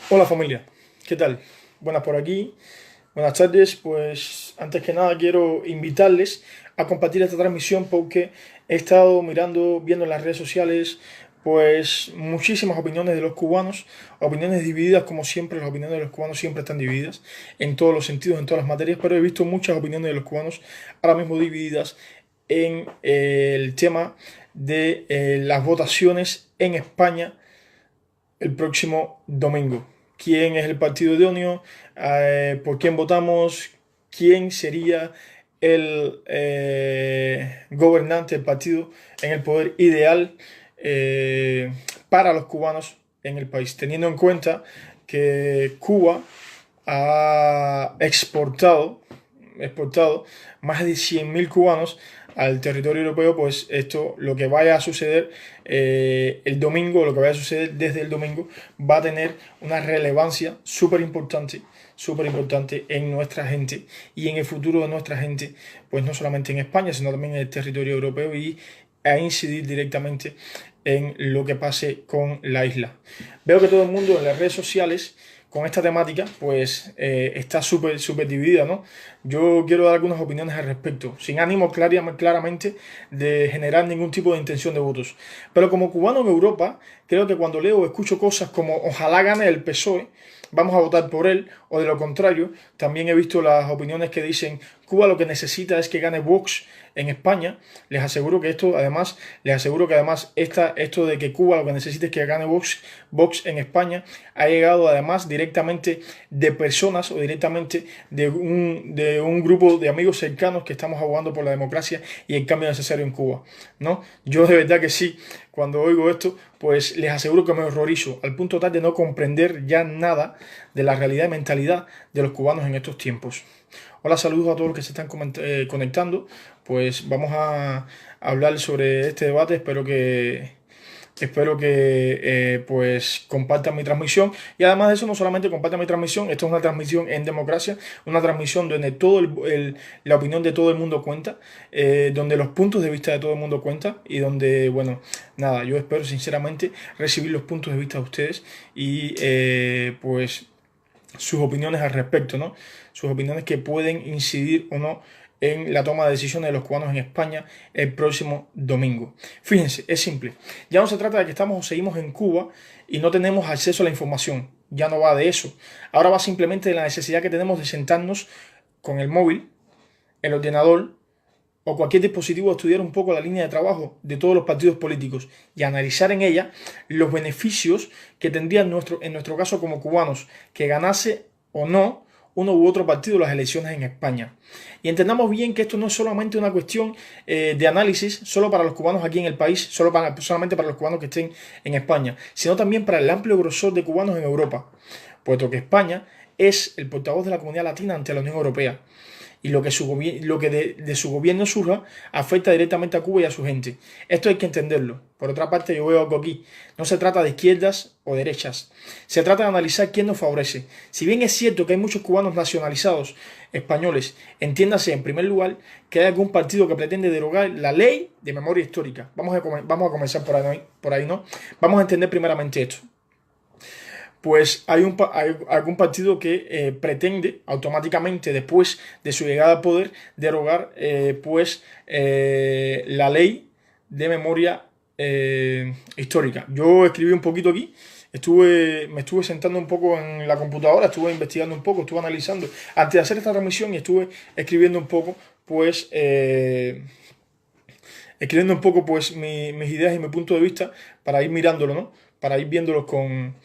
Hola familia, ¿qué tal? Buenas por aquí, buenas tardes. Pues antes que nada quiero invitarles a compartir esta transmisión porque he estado viendo en las redes sociales pues muchísimas opiniones de los cubanos, opiniones divididas como siempre. Las opiniones de los cubanos siempre están divididas en todos los sentidos, en todas las materias, pero he visto muchas opiniones de los cubanos ahora mismo divididas en el tema de las votaciones en España el próximo domingo. ¿Quién es el partido idóneo? ¿Por quién votamos? ¿Quién sería el gobernante del partido en el poder ideal para los cubanos en el país? Teniendo en cuenta que Cuba ha exportado más de 100.000 cubanos al territorio europeo. Pues esto, lo que vaya a suceder el domingo, lo que vaya a suceder desde el domingo, va a tener una relevancia súper importante en nuestra gente y en el futuro de nuestra gente, pues no solamente en España, sino también en el territorio europeo, y a incidir directamente en lo que pase con la isla. Veo que todo el mundo en las redes sociales con esta temática pues está súper dividida, ¿no? Yo quiero dar algunas opiniones al respecto, sin ánimo claramente de generar ningún tipo de intención de votos. Pero como cubano en Europa, creo que cuando leo o escucho cosas como ojalá gane el PSOE, vamos a votar por él, o de lo contrario, también he visto las opiniones que dicen Cuba lo que necesita es que gane Vox en España. Les aseguro que además esto de que Cuba lo que necesita es que gane Vox en España ha llegado además directamente de personas o directamente de un grupo de amigos cercanos que estamos abogando por la democracia y el cambio necesario en Cuba, ¿no? Yo de verdad que sí, cuando oigo esto, pues les aseguro que me horrorizo, al punto tal de no comprender ya nada de la realidad y mentalidad de los cubanos en estos tiempos. Hola, saludos a todos los que se están conectando. Pues vamos a hablar sobre este debate. Espero que pues compartan mi transmisión, y además de eso no solamente compartan mi transmisión. Esto es una transmisión en democracia, una transmisión donde la opinión de todo el mundo cuenta, donde los puntos de vista de todo el mundo cuentan, y donde, bueno, nada, yo espero sinceramente recibir los puntos de vista de ustedes y pues sus opiniones al respecto, ¿no? Sus opiniones que pueden incidir o no en la toma de decisiones de los cubanos en España el próximo domingo. Fíjense, es simple. Ya no se trata de que estamos o seguimos en Cuba y no tenemos acceso a la información. Ya no va de eso. Ahora va simplemente de la necesidad que tenemos de sentarnos con el móvil, el ordenador o cualquier dispositivo, a estudiar un poco la línea de trabajo de todos los partidos políticos y analizar en ella los beneficios que tendría en nuestro caso como cubanos que ganase o no uno u otro partido las elecciones en España. Y entendamos bien que esto no es solamente una cuestión de análisis solo para los cubanos aquí en el país, solamente para los cubanos que estén en España, sino también para el amplio grosor de cubanos en Europa, puesto que España es el portavoz de la comunidad latina ante la Unión Europea, y lo que de su gobierno surja afecta directamente a Cuba y a su gente. Esto hay que entenderlo. Por otra parte, yo veo algo aquí. No se trata de izquierdas o derechas. Se trata de analizar quién nos favorece. Si bien es cierto que hay muchos cubanos nacionalizados españoles, entiéndase en primer lugar que hay algún partido que pretende derogar la ley de memoria histórica. Vamos a comenzar por ahí, ¿no? Vamos a entender primeramente esto. Pues hay algún partido que pretende automáticamente, después de su llegada al poder, derogar la ley de memoria histórica. Yo escribí un poquito aquí, me estuve sentando un poco en la computadora, estuve investigando un poco, estuve analizando antes de hacer esta transmisión, y estuve escribiendo un poco, mis ideas y mi punto de vista, para ir mirándolo, ¿no? Para ir viéndolos con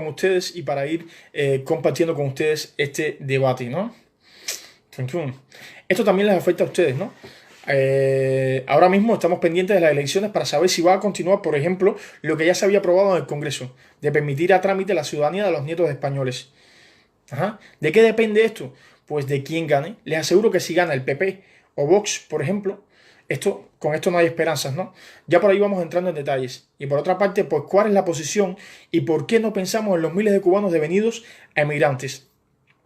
ustedes y para ir compartiendo con ustedes este debate, ¿no? Esto también les afecta a ustedes, ¿no? Ahora mismo estamos pendientes de las elecciones para saber si va a continuar, por ejemplo, lo que ya se había aprobado en el Congreso, de permitir a trámite la ciudadanía de los nietos de españoles. Ajá. ¿De qué depende esto? Pues de quién gane. Les aseguro que si gana el PP o Vox, por ejemplo, con esto no hay esperanzas, ¿no? Ya por ahí vamos entrando en detalles. Y por otra parte, pues cuál es la posición y por qué no pensamos en los miles de cubanos devenidos a emigrantes.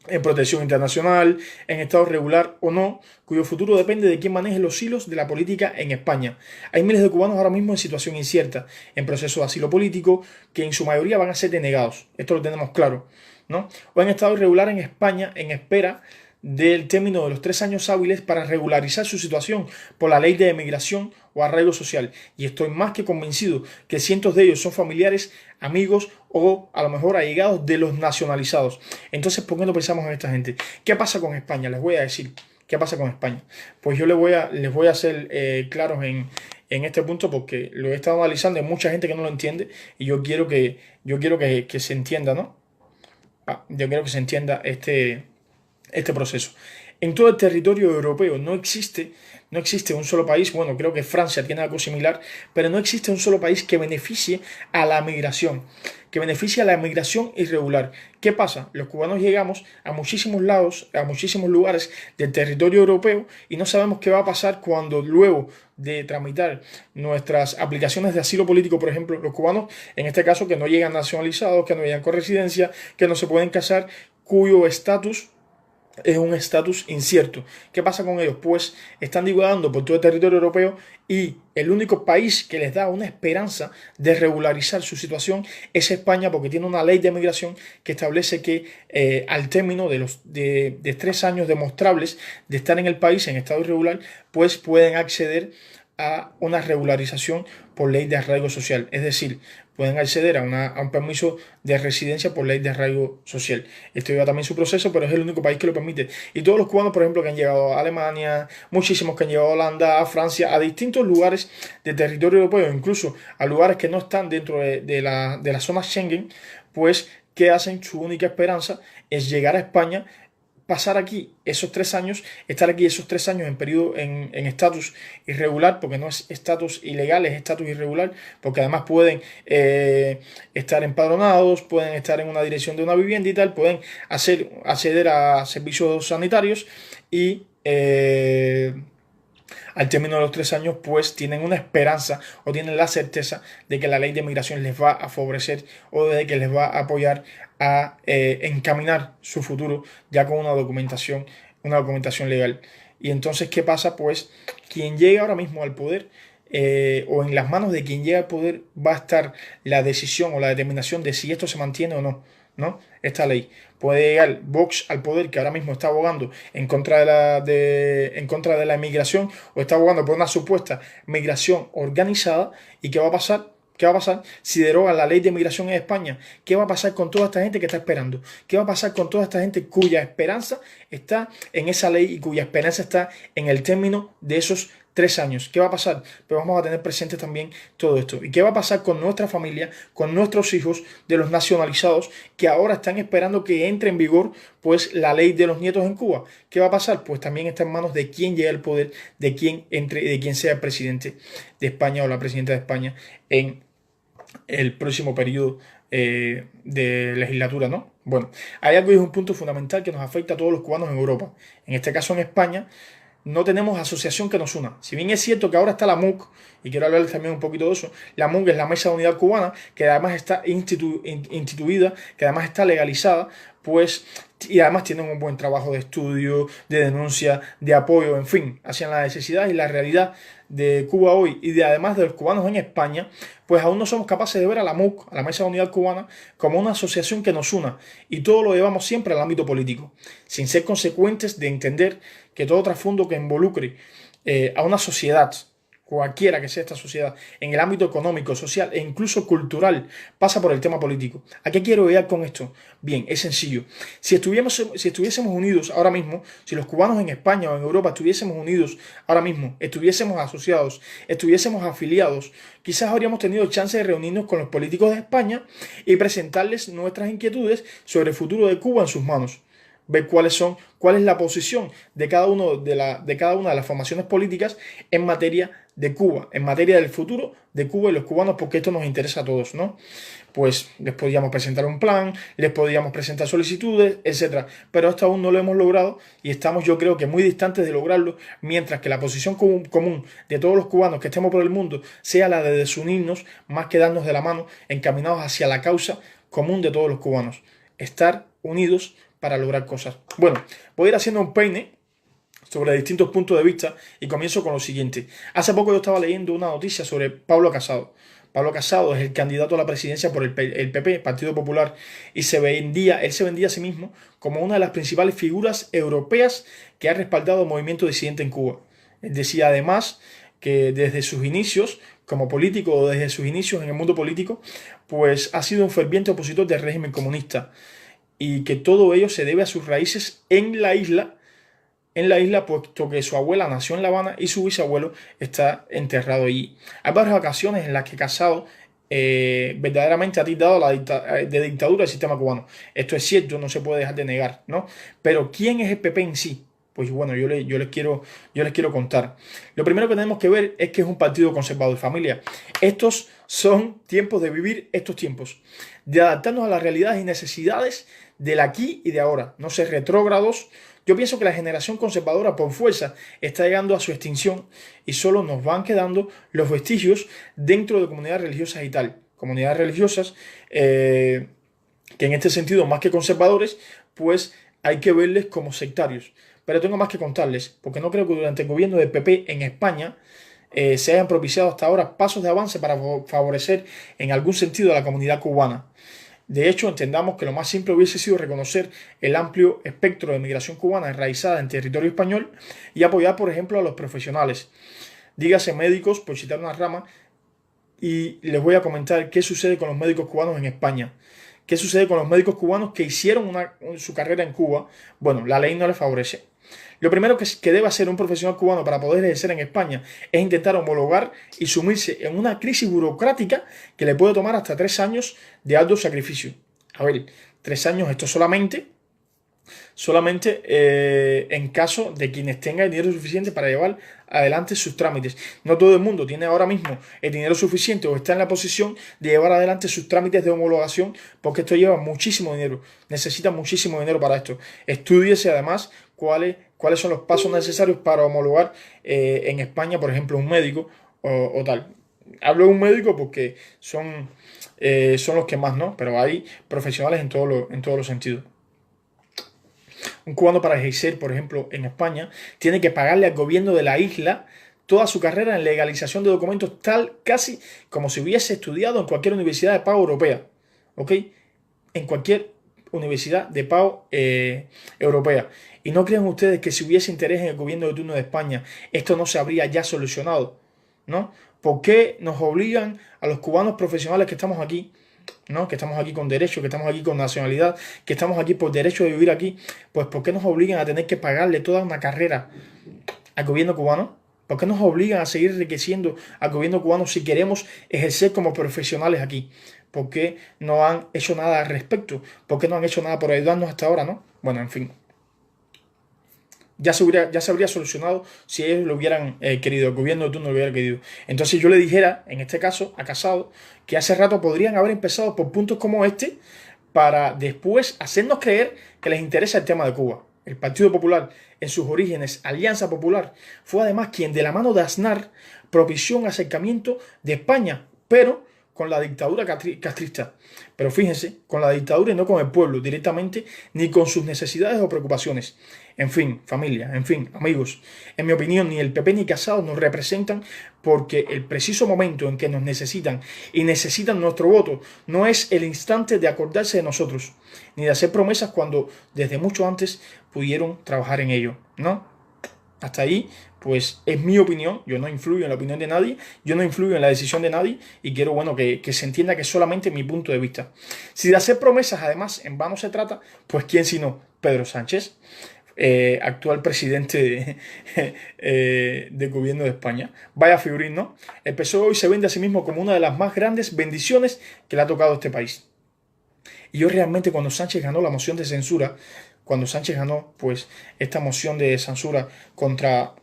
en protección internacional, en estado regular o no, cuyo futuro depende de quién maneje los hilos de la política en España. Hay miles de cubanos ahora mismo en situación incierta, en proceso de asilo político, que en su mayoría van a ser denegados. Esto lo tenemos claro, ¿no? O en estado irregular en España, en espera del término de los 3 años hábiles para regularizar su situación por la ley de emigración o arraigo social. Y estoy más que convencido que cientos de ellos son familiares, amigos o a lo mejor allegados de los nacionalizados. Entonces, ¿por qué no pensamos en esta gente? ¿Qué pasa con España? Les voy a decir. ¿Qué pasa con España? Pues yo les voy a hacer claros en este punto porque lo he estado analizando. Hay mucha gente que no lo entiende y yo quiero que se entienda, ¿no? Yo quiero que se entienda este proceso. En todo el territorio europeo no existe un solo país, bueno, creo que Francia tiene algo similar, pero no existe un solo país que beneficie a la migración, que beneficie a la migración irregular. ¿Qué pasa? Los cubanos llegamos a muchísimos lados, a muchísimos lugares del territorio europeo y no sabemos qué va a pasar cuando luego de tramitar nuestras aplicaciones de asilo político, por ejemplo, los cubanos, en este caso, que no llegan nacionalizados, que no llegan con residencia, que no se pueden casar, cuyo estatus es un estatus incierto. ¿Qué pasa con ellos? Pues están divagando por todo el territorio europeo y el único país que les da una esperanza de regularizar su situación es España, porque tiene una ley de migración que establece que al término de 3 años demostrables de estar en el país en estado irregular, pues pueden acceder a una regularización por ley de arraigo social. Es decir, pueden acceder a un permiso de residencia por ley de arraigo social. Esto lleva también su proceso, pero es el único país que lo permite. Y todos los cubanos, por ejemplo, que han llegado a Alemania, muchísimos que han llegado a Holanda, a Francia, a distintos lugares del territorio europeo, incluso a lugares que no están dentro de la zona Schengen, pues, ¿qué hacen? Su única esperanza es llegar a España, pasar aquí esos 3 años, estar aquí esos 3 años en periodo en estatus irregular, porque no es estatus ilegal, es estatus irregular, porque además pueden estar empadronados, pueden estar en una dirección de una vivienda y tal, pueden acceder a servicios sanitarios y al término de los 3 años, pues tienen una esperanza o tienen la certeza de que la ley de migración les va a favorecer o de que les va a apoyar a encaminar su futuro ya con una documentación legal. Y entonces, ¿qué pasa? Pues quien llega ahora mismo al poder o en las manos de quien llega al poder va a estar la decisión o la determinación de si esto se mantiene o no, ¿no? Esta ley. Puede llegar Vox al poder, que ahora mismo está abogando en contra en contra de la migración o está abogando por una supuesta migración organizada. ¿Y qué va a pasar? ¿Qué va a pasar si derogan la ley de migración en España? ¿Qué va a pasar con toda esta gente que está esperando? ¿Qué va a pasar con toda esta gente cuya esperanza está en esa ley y cuya esperanza está en el término de esos 3 años? ¿Qué va a pasar? Pues vamos a tener presente también todo esto. ¿Y qué va a pasar con nuestra familia, con nuestros hijos de los nacionalizados que ahora están esperando que entre en vigor pues la ley de los nietos en Cuba? ¿Qué va a pasar? Pues también está en manos de quién llegue al poder, de quién entre y de quién sea el presidente de España o la presidenta de España en el próximo periodo de legislatura, ¿no? Bueno, hay algo y es un punto fundamental que nos afecta a todos los cubanos en Europa. En este caso en España no tenemos asociación que nos una. Si bien es cierto que ahora está la MUC, y quiero hablarles también un poquito de eso, la MUC es la Mesa de Unidad Cubana, que además está instituida, que además está legalizada, pues, y además tienen un buen trabajo de estudio, de denuncia, de apoyo, en fin, hacia la necesidad y la realidad de Cuba hoy y además de los cubanos en España, pues aún no somos capaces de ver a la MUC, a la Mesa de Unidad Cubana, como una asociación que nos una, y todo lo llevamos siempre al ámbito político, sin ser consecuentes de entender que todo trasfondo que involucre a una sociedad, cualquiera que sea esta sociedad, en el ámbito económico, social e incluso cultural, pasa por el tema político. ¿A qué quiero llegar con esto? Bien, es sencillo. Si estuviésemos unidos ahora mismo, si los cubanos en España o en Europa estuviésemos unidos ahora mismo, estuviésemos asociados, estuviésemos afiliados, quizás habríamos tenido chance de reunirnos con los políticos de España y presentarles nuestras inquietudes sobre el futuro de Cuba en sus manos. Ver cuál es la posición de cada una de las formaciones políticas en materia de Cuba, en materia del futuro de Cuba y los cubanos, porque esto nos interesa a todos, ¿no? Pues les podíamos presentar un plan, les podíamos presentar solicitudes, etcétera. Pero hasta aún no lo hemos logrado y estamos, yo creo que muy distantes de lograrlo, mientras que la posición común de todos los cubanos que estemos por el mundo sea la de desunirnos más que darnos de la mano, encaminados hacia la causa común de todos los cubanos. Estar unidos para lograr cosas. Bueno, voy a ir haciendo un peine sobre distintos puntos de vista y comienzo con lo siguiente. Hace poco yo estaba leyendo una noticia sobre Pablo Casado. Pablo Casado es el candidato a la presidencia por el PP, Partido Popular, y él se vendía a sí mismo como una de las principales figuras europeas que ha respaldado el movimiento disidente en Cuba. Él decía además que desde sus inicios como político o desde sus inicios en el mundo político, pues ha sido un ferviente opositor del régimen comunista y que todo ello se debe a sus raíces en la isla, puesto que su abuela nació en La Habana y su bisabuelo está enterrado allí. Hay varias ocasiones en las que Casado verdaderamente ha tildado de dictadura del sistema cubano. Esto es cierto, no se puede dejar de negar, ¿no? Pero ¿quién es el PP en sí? Pues bueno, yo les quiero contar. Lo primero que tenemos que ver es que es un partido conservador, familia. Estos son tiempos de vivir estos tiempos, de adaptarnos a las realidades y necesidades del aquí y de ahora, no ser retrógrados. Yo pienso que la generación conservadora por fuerza está llegando a su extinción y solo nos van quedando los vestigios dentro de comunidades religiosas y tal. Comunidades religiosas que en este sentido, más que conservadores, pues hay que verles como sectarios. Pero tengo más que contarles, porque no creo que durante el gobierno del PP en España se hayan propiciado hasta ahora pasos de avance para favorecer en algún sentido a la comunidad cubana. De hecho, entendamos que lo más simple hubiese sido reconocer el amplio espectro de migración cubana enraizada en territorio español y apoyar, por ejemplo, a los profesionales. Dígase médicos, por citar una rama, y les voy a comentar qué sucede con los médicos cubanos en España. ¿Qué sucede con los médicos cubanos que hicieron su carrera en Cuba? Bueno, la ley no les favorece. Lo primero que debe hacer un profesional cubano para poder ejercer en España es intentar homologar y sumirse en una crisis burocrática que le puede tomar hasta 3 años de alto sacrificio. A ver, 3 años, esto solamente en caso de quienes tengan el dinero suficiente para llevar adelante sus trámites. No todo el mundo tiene ahora mismo el dinero suficiente o está en la posición de llevar adelante sus trámites de homologación, porque esto lleva muchísimo dinero, necesita muchísimo dinero para esto. Estúdiese además cuáles son los pasos necesarios para homologar en España, por ejemplo, un médico o tal. Hablo de un médico porque son los que más, ¿no? Pero hay profesionales en todos los sentidos. Un cubano para ejercer, por ejemplo, en España, tiene que pagarle al gobierno de la isla toda su carrera en legalización de documentos, tal casi como si hubiese estudiado en cualquier universidad de pago europea. ¿Ok? En cualquier universidad de pago europea. Y no crean ustedes que si hubiese interés en el gobierno de turno de España, esto no se habría ya solucionado, ¿no? ¿Por qué nos obligan a los cubanos profesionales que estamos aquí, ¿no? Que estamos aquí con derecho, que estamos aquí con nacionalidad, que estamos aquí por derecho de vivir aquí? Pues ¿por qué nos obligan a tener que pagarle toda una carrera al gobierno cubano? ¿Por qué nos obligan a seguir enriqueciendo al gobierno cubano si queremos ejercer como profesionales aquí? ¿Por qué no han hecho nada al respecto? ¿Por qué no han hecho nada por ayudarnos hasta ahora, no? Bueno, en fin. Ya se habría solucionado si ellos lo hubieran querido, el gobierno de turno lo hubiera querido. Entonces yo le dijera, en este caso, a Casado, que hace rato podrían haber empezado por puntos como este para después hacernos creer que les interesa el tema de Cuba. El Partido Popular, en sus orígenes, Alianza Popular, fue además quien de la mano de Aznar propició un acercamiento de España, pero con la dictadura castrista. Pero fíjense, con la dictadura y no con el pueblo directamente, ni con sus necesidades o preocupaciones. En fin, familia, en fin, amigos, en mi opinión, ni el PP ni Casado nos representan, porque el preciso momento en que nos necesitan y necesitan nuestro voto no es el instante de acordarse de nosotros, ni de hacer promesas cuando desde mucho antes pudieron trabajar en ello, ¿no? Hasta ahí, pues es mi opinión, yo no influyo en la opinión de nadie, yo no influyo en la decisión de nadie y quiero, bueno, que se entienda que es solamente mi punto de vista. Si de hacer promesas además en vano se trata, pues ¿quién sino Pedro Sánchez? Actual presidente del gobierno de España. Vaya figurín, ¿no? El PSOE hoy se vende a sí mismo como una de las más grandes bendiciones que le ha tocado a este país. Y yo realmente cuando Sánchez ganó la moción de censura, cuando Sánchez ganó pues esta moción de censura contra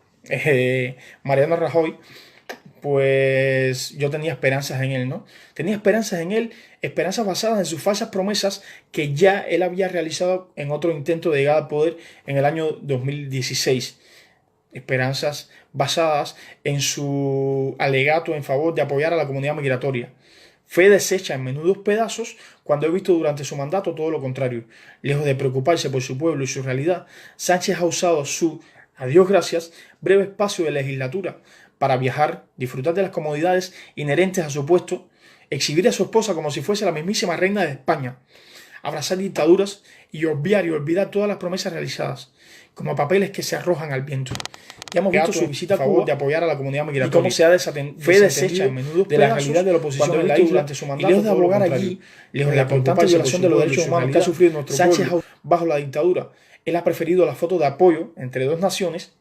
Mariano Rajoy, pues yo tenía esperanzas en él, ¿no? Tenía esperanzas en él, esperanzas basadas en sus falsas promesas que ya él había realizado en otro intento de llegada al poder en el año 2016. Esperanzas basadas en su alegato en favor de apoyar a la comunidad migratoria. Fue deshecha en menudos pedazos cuando he visto durante su mandato todo lo contrario. Lejos de preocuparse por su pueblo y su realidad, Sánchez ha usado su, a Dios gracias, breve espacio de legislatura para viajar, disfrutar de las comodidades inherentes a su puesto, exhibir a su esposa como si fuese la mismísima reina de España, abrazar dictaduras y olvidar todas las promesas realizadas, como papeles que se arrojan al viento. Ya hemos visto su visita a Cuba de apoyar a la comunidad migratoria y cómo se ha desentendido en menudos de la realidad de la oposición en la isla durante su mandato, y lejos de abogar allí, lejos de la constante violación de los derechos humanos que ha sufrido nuestro pueblo bajo la dictadura, él ha preferido la foto de apoyo entre dos naciones,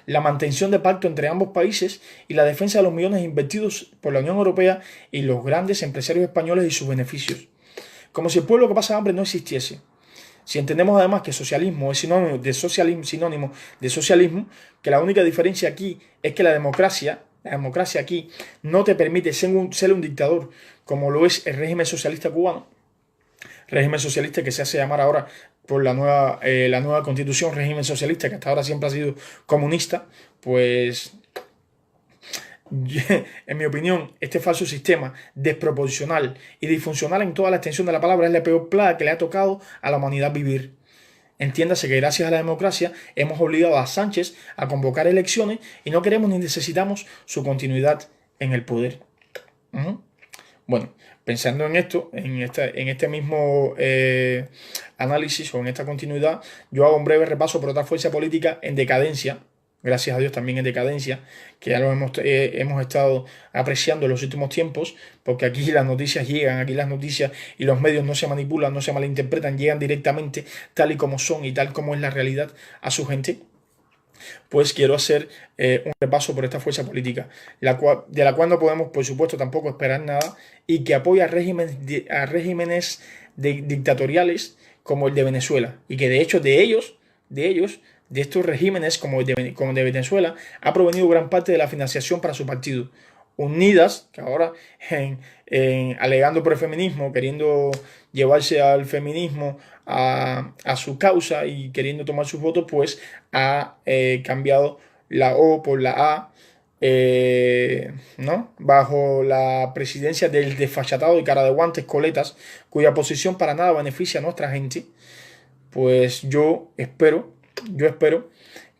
la mantención de pacto entre ambos países y la defensa de los millones invertidos por la Unión Europea y los grandes empresarios españoles y sus beneficios. Como si el pueblo que pasa hambre no existiese. Si entendemos además que socialismo es sinónimo de socialismo, que la única diferencia aquí es que la democracia aquí no te permite ser un dictador como lo es el régimen socialista cubano, régimen socialista que se hace llamar ahora por la nueva constitución, régimen socialista que hasta ahora siempre ha sido comunista, pues en mi opinión, este falso sistema desproporcional y disfuncional en toda la extensión de la palabra es la peor plaga que le ha tocado a la humanidad vivir. Entiéndase que gracias a la democracia hemos obligado a Sánchez a convocar elecciones y no queremos ni necesitamos su continuidad en el poder. Bueno, pensando en esto, en este mismo análisis o en esta continuidad, yo hago un breve repaso por otra fuerza política en decadencia, gracias a Dios también en decadencia, que ya lo hemos estado apreciando en los últimos tiempos, porque aquí las noticias llegan, aquí las noticias y los medios no se manipulan, no se malinterpretan, llegan directamente tal y como son y tal como es la realidad a su gente. Pues quiero hacer un repaso por esta fuerza política, de la cual no podemos, por supuesto, tampoco esperar nada, y que apoya a regímenes dictatoriales como el de Venezuela, y que de hecho de estos regímenes como el de Venezuela ha provenido gran parte de la financiación para su partido. Unidas, que ahora alegando por el feminismo, queriendo llevarse al feminismo a su causa y queriendo tomar sus votos, pues ha cambiado la O por la A, ¿no? Bajo la presidencia del desfachatado y cara de guantes Coletas, cuya posición para nada beneficia a nuestra gente. Pues yo espero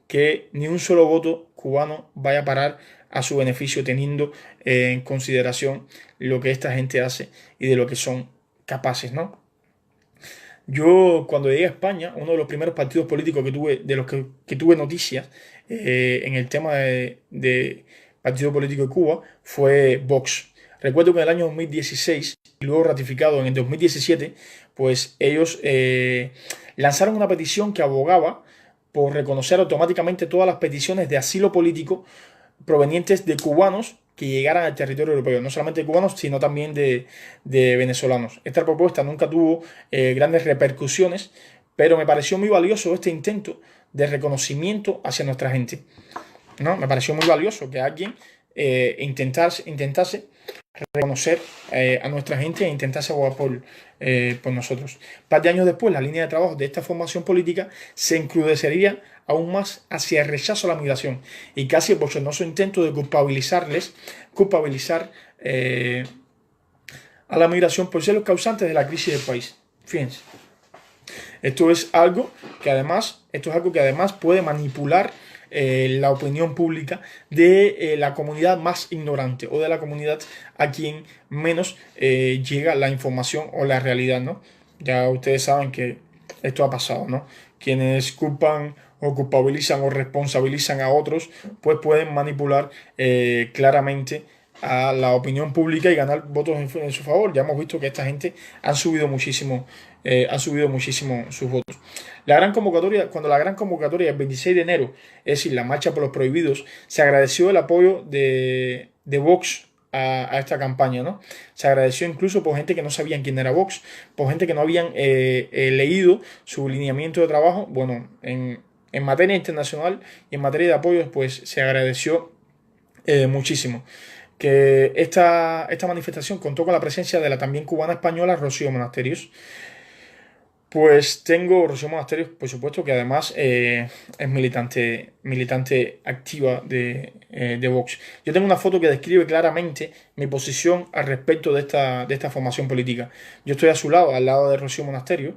que ni un solo voto cubano vaya a parar a su beneficio, teniendo en consideración lo que esta gente hace y de lo que son capaces, ¿no? Yo, cuando llegué a España, uno de los primeros partidos políticos de los que tuve noticias en el tema de partido político de Cuba fue Vox. Recuerdo que en el año 2016, y luego ratificado en el 2017, pues ellos lanzaron una petición que abogaba por reconocer automáticamente todas las peticiones de asilo político provenientes de cubanos que llegaran al territorio europeo, no solamente de cubanos, sino también de venezolanos. Esta propuesta nunca tuvo grandes repercusiones, pero me pareció muy valioso este intento de reconocimiento hacia nuestra gente, ¿no? Me pareció muy valioso que alguien intentase reconocer a nuestra gente e intentase abogar por nosotros. Un par de años después, la línea de trabajo de esta formación política se encrudecería aún más hacia el rechazo a la migración y casi el bochornoso intento de culpabilizar a la migración por ser los causantes de la crisis del país. Fíjense, esto es algo que además puede manipular la opinión pública de la comunidad más ignorante o de la comunidad a quien menos llega la información o la realidad, ¿no? Ya ustedes saben que esto ha pasado, ¿no? Quienes culpan o culpabilizan o responsabilizan a otros, pues pueden manipular claramente a la opinión pública y ganar votos en su favor. Ya hemos visto que esta gente han subido muchísimo sus votos. Cuando la gran convocatoria del 26 de enero, es decir, la marcha por los prohibidos, se agradeció el apoyo de Vox a esta campaña, ¿no? Se agradeció incluso por gente que no sabían quién era Vox, por gente que no habían leído su lineamiento de trabajo. Bueno, en materia internacional y en materia de apoyos, pues se agradeció muchísimo. Que esta manifestación contó con la presencia de la también cubana española Rocío Monasterios. Pues tengo Rocío Monasterios, por supuesto, que además es militante activa de Vox. Yo tengo una foto que describe claramente mi posición al respecto de esta formación política. Yo estoy a su lado, al lado de Rocío Monasterio,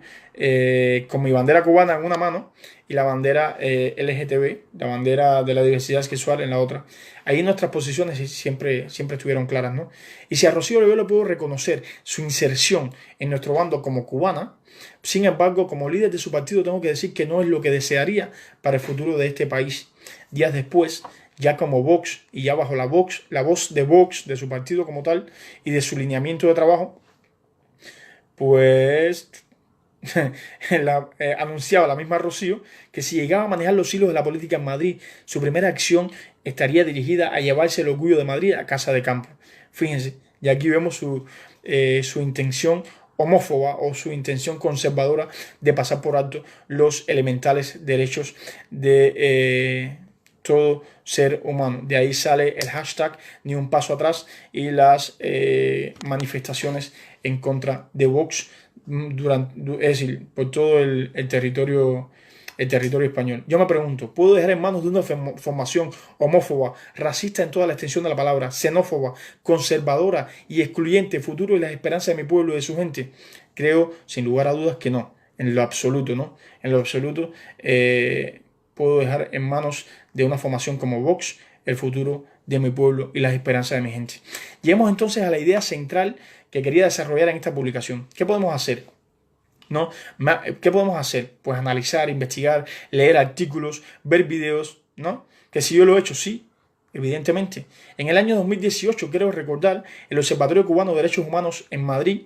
con mi bandera cubana en una mano y la bandera LGTB, la bandera de la diversidad sexual en la otra. Ahí nuestras posiciones siempre estuvieron claras, ¿no? Y si a Rocío yo le puedo reconocer su inserción en nuestro bando como cubana, sin embargo, como líder de su partido, tengo que decir que no es lo que desearía para el futuro de este país. Días después, ya como Vox y ya bajo la voz de Vox, de su partido como tal, y de su lineamiento de trabajo, pues anunciaba la misma Rocío que si llegaba a manejar los hilos de la política en Madrid, su primera acción estaría dirigida a llevarse el orgullo de Madrid a casa de campo. Fíjense, y aquí vemos su intención homófoba o su intención conservadora de pasar por alto los elementales derechos de todo ser humano. De ahí sale el hashtag ni un paso atrás y las manifestaciones en contra de Vox es decir, por todo el territorio español. Yo me pregunto, ¿puedo dejar en manos de una formación homófoba, racista en toda la extensión de la palabra, xenófoba, conservadora y excluyente el futuro y las esperanzas de mi pueblo y de su gente? Creo, sin lugar a dudas, que no. En lo absoluto, ¿no? En lo absoluto, puedo dejar en manos de una formación como Vox el futuro de mi pueblo y las esperanzas de mi gente. Lleguemos entonces a la idea central que quería desarrollar en esta publicación. ¿Qué podemos hacer? ¿No? ¿Qué podemos hacer? Pues analizar, investigar, leer artículos, ver videos, ¿no? Que si yo lo he hecho, sí, evidentemente. En el año 2018, quiero recordar, el Observatorio Cubano de Derechos Humanos en Madrid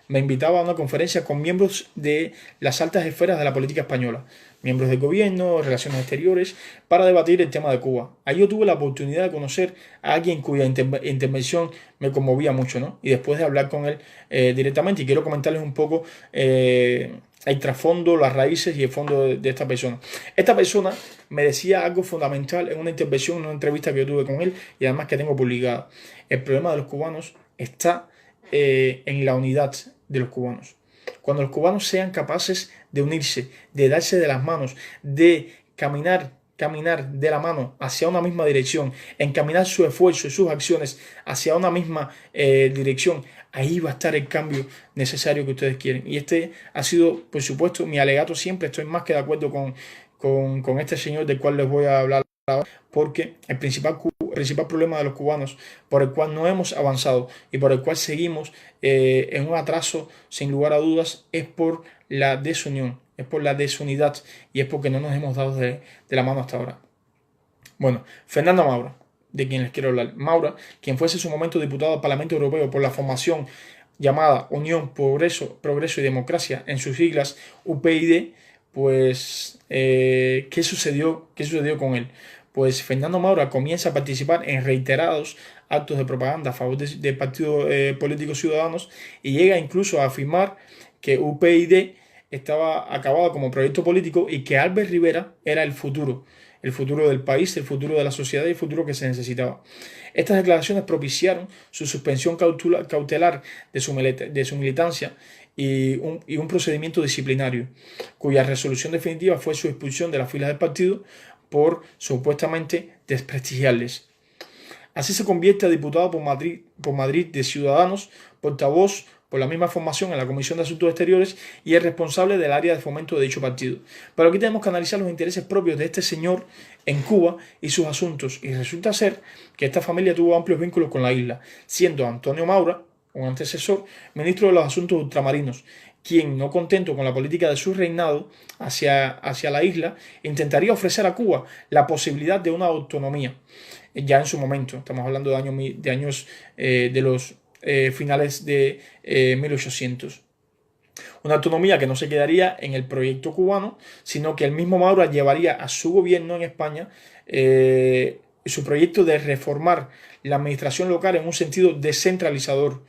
me invitaba a una conferencia con miembros de las altas esferas de la política española, miembros del gobierno, relaciones exteriores, para debatir el tema de Cuba. Ahí yo tuve la oportunidad de conocer a alguien cuya intervención me conmovía mucho, ¿no? Y después de hablar con él directamente, y quiero comentarles un poco el trasfondo, las raíces y el fondo de esta persona. Esta persona me decía algo fundamental en una intervención, en una entrevista que yo tuve con él y además que tengo publicada. El problema de los cubanos está en la unidad de los cubanos. Cuando los cubanos sean capaces de unirse, de darse de las manos, de caminar de la mano hacia una misma dirección, encaminar su esfuerzo y sus acciones hacia una misma dirección, ahí va a estar el cambio necesario que ustedes quieren. Y este ha sido, por supuesto, mi alegato siempre. Estoy más que de acuerdo con este señor del cual les voy a hablar ahora, porque el principal problema de los cubanos por el cual no hemos avanzado y por el cual seguimos en un atraso sin lugar a dudas es por la desunión, es por la desunidad y es porque no nos hemos dado de la mano hasta ahora. Bueno, Fernando Maura, de quien les quiero hablar. Maura, quien fuese en su momento diputado al Parlamento Europeo por la formación llamada Unión, Progreso y Democracia, en sus siglas UPyD, pues ¿qué sucedió con él? Pues Fernando Maura comienza a participar en reiterados actos de propaganda a favor del Partido Político Ciudadanos y llega incluso a afirmar que UPyD estaba acabado como proyecto político y que Albert Rivera era el futuro del país, el futuro de la sociedad y el futuro que se necesitaba. Estas declaraciones propiciaron su suspensión cautelar de su militancia y un procedimiento disciplinario, cuya resolución definitiva fue su expulsión de las filas del partido por supuestamente desprestigiarles. Así se convierte a diputado por Madrid de Ciudadanos, portavoz por la misma formación en la Comisión de Asuntos Exteriores y es responsable del área de fomento de dicho partido. Pero aquí tenemos que analizar los intereses propios de este señor en Cuba y sus asuntos. Y resulta ser que esta familia tuvo amplios vínculos con la isla, siendo Antonio Maura, un antecesor, ministro de los Asuntos Ultramarinos, quien, no contento con la política de su reinado hacia la isla, intentaría ofrecer a Cuba la posibilidad de una autonomía. Ya en su momento, estamos hablando de años de los finales de 1800. Una autonomía que no se quedaría en el proyecto cubano, sino que el mismo Maura llevaría a su gobierno en España su proyecto de reformar la administración local en un sentido descentralizador.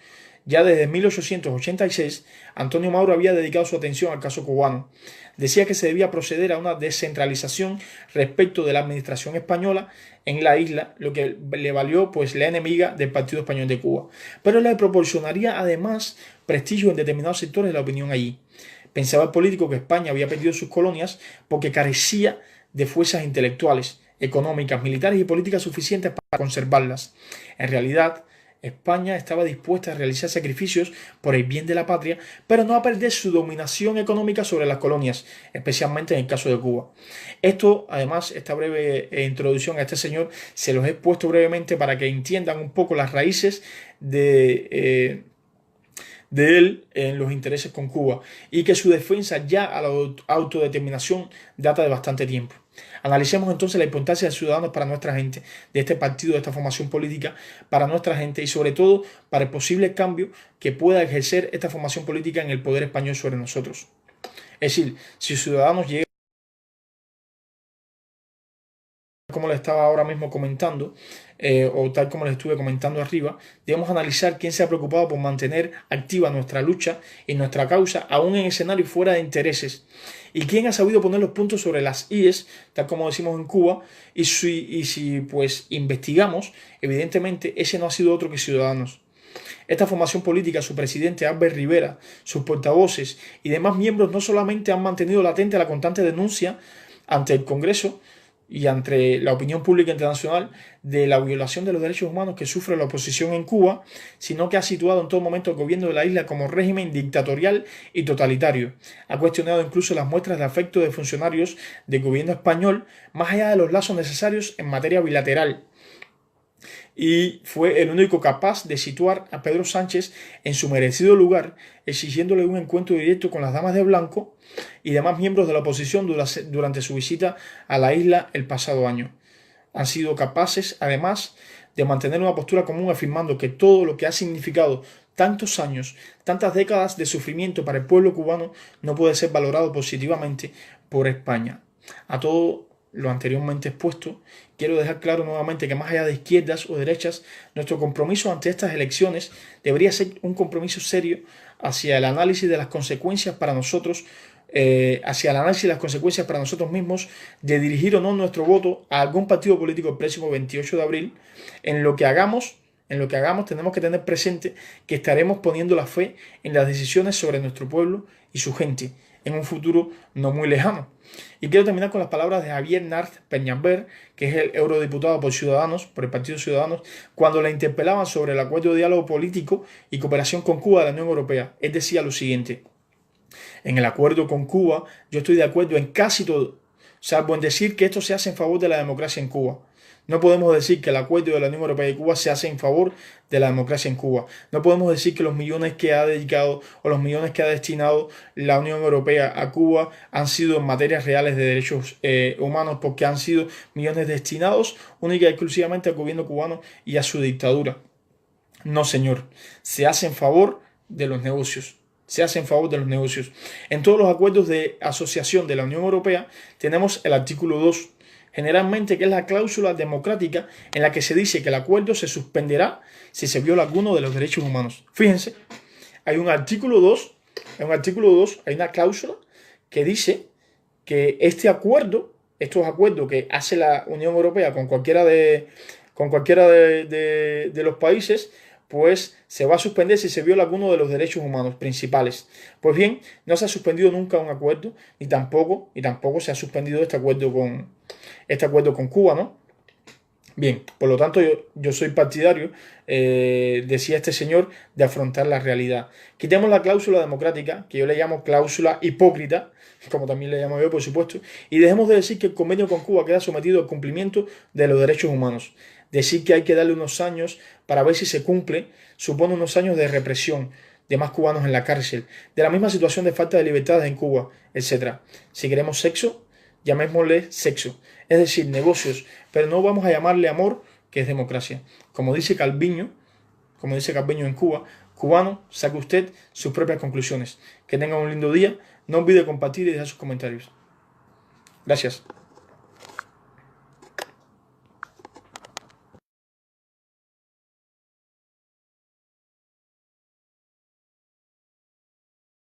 Ya desde 1886, Antonio Maura había dedicado su atención al caso cubano. Decía que se debía proceder a una descentralización respecto de la administración española en la isla, lo que le valió pues la enemiga del Partido Español de Cuba. Pero le proporcionaría además prestigio en determinados sectores de la opinión allí. Pensaba el político que España había perdido sus colonias porque carecía de fuerzas intelectuales, económicas, militares y políticas suficientes para conservarlas. En realidad, España estaba dispuesta a realizar sacrificios por el bien de la patria, pero no a perder su dominación económica sobre las colonias, especialmente en el caso de Cuba. Esto, además, esta breve introducción a este señor, se los he puesto brevemente para que entiendan un poco las raíces de él en los intereses con Cuba y que su defensa ya a la autodeterminación data de bastante tiempo. Analicemos entonces la importancia de Ciudadanos para nuestra gente, de este partido, de esta formación política para nuestra gente y sobre todo para el posible cambio que pueda ejercer esta formación política en el poder español sobre nosotros. Es decir, si Ciudadanos llega, como les estaba ahora mismo comentando, o tal como les estuve comentando arriba, debemos analizar quién se ha preocupado por mantener activa nuestra lucha y nuestra causa, aún en escenarios fuera de intereses, y quién ha sabido poner los puntos sobre las IES, tal como decimos en Cuba, y si pues investigamos, evidentemente ese no ha sido otro que Ciudadanos. Esta formación política, su presidente Albert Rivera, sus portavoces y demás miembros no solamente han mantenido latente la constante denuncia ante el Congreso y ante la opinión pública internacional de la violación de los derechos humanos que sufre la oposición en Cuba, sino que ha situado en todo momento el gobierno de la isla como régimen dictatorial y totalitario. Ha cuestionado incluso las muestras de afecto de funcionarios del gobierno español, más allá de los lazos necesarios en materia bilateral. Y fue el único capaz de situar a Pedro Sánchez en su merecido lugar, exigiéndole un encuentro directo con las damas de blanco y demás miembros de la oposición durante su visita a la isla el pasado año. Han sido capaces, además, de mantener una postura común afirmando que todo lo que ha significado tantos años, tantas décadas de sufrimiento para el pueblo cubano no puede ser valorado positivamente por España. A todo lo anteriormente expuesto, quiero dejar claro nuevamente que más allá de izquierdas o derechas, nuestro compromiso ante estas elecciones debería ser un compromiso serio hacia el análisis de las consecuencias para nosotros, hacia el análisis de las consecuencias para nosotros mismos de dirigir o no nuestro voto a algún partido político el próximo 28 de abril. En lo que hagamos tenemos que tener presente que estaremos poniendo la fe en las decisiones sobre nuestro pueblo y su gente en un futuro no muy lejano. Y quiero terminar con las palabras de Javier Narz Peñalver, que es el eurodiputado por Ciudadanos, por el Partido Ciudadanos, cuando le interpelaban sobre el acuerdo de diálogo político y cooperación con Cuba de la Unión Europea. Él decía lo siguiente: en el acuerdo con Cuba yo estoy de acuerdo en casi todo, salvo en decir que esto se hace en favor de la democracia en Cuba. No podemos decir que el acuerdo de la Unión Europea y Cuba se hace en favor de la democracia en Cuba. No podemos decir que los millones que ha dedicado o los millones que ha destinado la Unión Europea a Cuba han sido en materias reales de derechos humanos, porque han sido millones destinados única y exclusivamente al gobierno cubano y a su dictadura. No, señor. Se hace en favor de los negocios. Se hace en favor de los negocios. En todos los acuerdos de asociación de la Unión Europea tenemos el artículo 2, generalmente, que es la cláusula democrática en la que se dice que el acuerdo se suspenderá si se viola alguno de los derechos humanos. Fíjense, hay un artículo 2, hay una cláusula que dice que estos acuerdos que hace la Unión Europea con cualquiera de los países, pues se va a suspender si se viola alguno de los derechos humanos principales. Pues bien, no se ha suspendido nunca un acuerdo, y tampoco se ha suspendido este acuerdo con Cuba, ¿no? Bien, por lo tanto yo soy partidario, decía este señor, de afrontar la realidad. Quitemos la cláusula democrática, que yo le llamo cláusula hipócrita, como también le llamo yo, por supuesto, y dejemos de decir que el convenio con Cuba queda sometido al cumplimiento de los derechos humanos. Decir que hay que darle unos años para ver si se cumple supone unos años de represión, de más cubanos en la cárcel, de la misma situación de falta de libertades en Cuba, etc. Si queremos sexo, llamémosle sexo, es decir, negocios, pero no vamos a llamarle amor, que es democracia. Como dice Calviño en Cuba: cubano, saque usted sus propias conclusiones. Que tengan un lindo día, no olvide compartir y dejar sus comentarios. Gracias.